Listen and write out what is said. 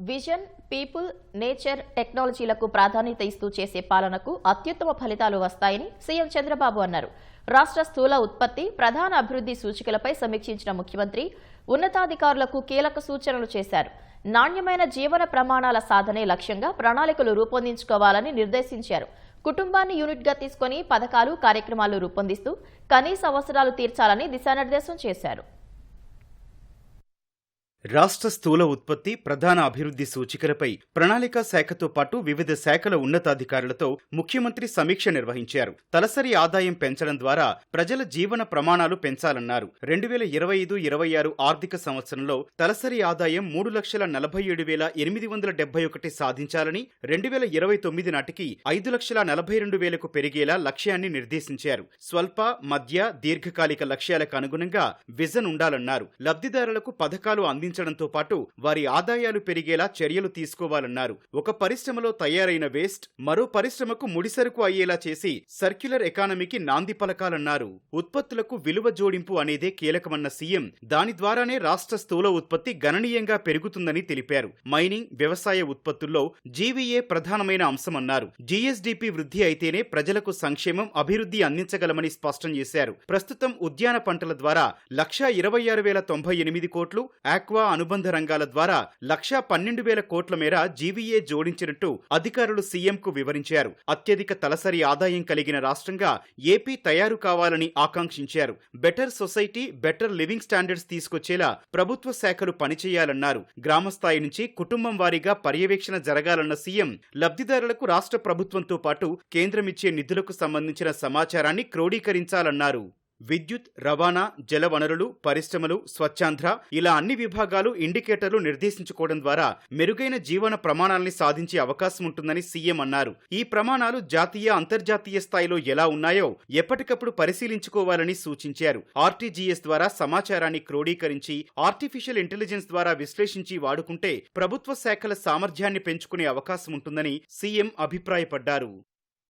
Vision, people, nature, టెక్నాలజీలకు ప్రాధాన్యత ఇస్తూ చేసే పాలనకు అత్యుత్తమ ఫలితాలు వస్తాయని సీఎం చంద్రబాబు అన్నారు. రాష్ట్ర స్థూల ఉత్పత్తి, ప్రధాన అభివృద్ధి సూచికలపై సమీక్షించిన ముఖ్యమంత్రి ఉన్నతాధికారులకు కీలక సూచనలు చేశారు. నాణ్యమైన జీవన ప్రమాణాల సాధనే లక్ష్యంగా ప్రణాళికలు రూపొందించుకోవాలని నిర్దేశించారు. కుటుంబాన్ని యూనిట్గా తీసుకుని పథకాలు, కార్యక్రమాలు రూపొందిస్తూ కనీస అవసరాలు తీర్చాలని దిశానిర్దేశం చేశారు. రాష్ట్ర స్థూల ఉత్పత్తి, ప్రధాన అభివృద్ధి సూచికలపై ప్రణాళికా శాఖతో పాటు వివిధ శాఖల ఉన్నతాధికారులతో ముఖ్యమంత్రి సమీక్ష నిర్వహించారు. తలసరి ఆదాయం పెంచడం ద్వారా ప్రజల జీవన ప్రమాణాలు పెంచాలన్నారు. 2025-26 ఆర్థిక సంవత్సరంలో తలసరి ఆదాయం 3,47,871 సాధించాలని, 2029 నాటికి 5,42,000కు పెరిగేలా లక్ష్యాన్ని నిర్దేశించారు. స్వల్ప, మధ్య, దీర్ఘకాలిక లక్ష్యాలకు అనుగుణంగా విజన్ ఉండాలన్నారు. లబ్ధిదారులకు పథకాలు అందించడంతో పాటు వారి ఆదాయాలు పెరిగేలా చర్యలు తీసుకోవాలన్నారు. ఒక పరిశ్రమలో తయారైన వేస్ట్ మరో పరిశ్రమకు ముడిసరుకు అయ్యేలా చేసి సర్క్యులర్ ఎకానమీకి నాంది పలకాలన్నారు. ఉత్పత్తులకు విలువ జోడింపు అనేదే కీలకమన్న సీఎం దాని ద్వారానే రాష్ట్ర స్థూల ఉత్పత్తి గణనీయంగా పెరుగుతుందని తెలిపారు. మైనింగ్, వ్యవసాయ ఉత్పత్తుల్లో జీవీఏ ప్రధానమైన అంశమన్నారు. జీఎస్డీపీ వృద్ధి అయితేనే ప్రజలకు సంక్షేమం, అభివృద్ధి అందించగలమని స్పష్టం చేశారు. ప్రస్తుతం ఉద్యాన పంటల ద్వారా 1,26,098 కోట్లు, ఆక్వా అనుబంధ రంగాల ద్వారా 1,12,000 కోట్ల మేర జీవీఏ జోడించినట్టు అధికారులు సీఎంకు వివరించారు. అత్యధిక తలసరి ఆదాయం కలిగిన రాష్ట్రంగా ఏపీ తయారు కావాలని ఆకాంక్షించారు. Better society, better living standards తీసుకొచ్చేలా ప్రభుత్వ శాఖలు పనిచేయాలన్నారు. గ్రామస్థాయి నుంచి కుటుంబం వారీగా పర్యవేక్షణ జరగాలన్న సీఎం లబ్ధిదారులకు రాష్ట్ర ప్రభుత్వంతో పాటు కేంద్రమిచ్చే నిధులకు సంబంధించిన సమాచారాన్ని క్రోడీకరించాలన్నారు. విద్యుత్, రవాణా, జలవనరులు, పరిశ్రమలు, స్వచ్ఛాంధ్ర ఇలా అన్ని విభాగాలు ఇండికేటర్లు నిర్దేశించుకోవడం ద్వారా మెరుగైన జీవన ప్రమాణాల్ని సాధించే అవకాశం ఉంటుందని సీఎం అన్నారు. ఈ ప్రమాణాలు జాతీయ, అంతర్జాతీయ స్థాయిలో ఎలా ఉన్నాయో ఎప్పటికప్పుడు పరిశీలించుకోవాలని సూచించారు. ఆర్టీజీఎస్ ద్వారా సమాచారాన్ని క్రోడీకరించి, ఆర్టిఫిషియల్ ఇంటెలిజెన్స్ ద్వారా విశ్లేషించి వాడుకుంటే ప్రభుత్వ శాఖల సామర్థ్యాన్ని పెంచుకునే అవకాశం ఉంటుందని సీఎం అభిప్రాయపడ్డారు.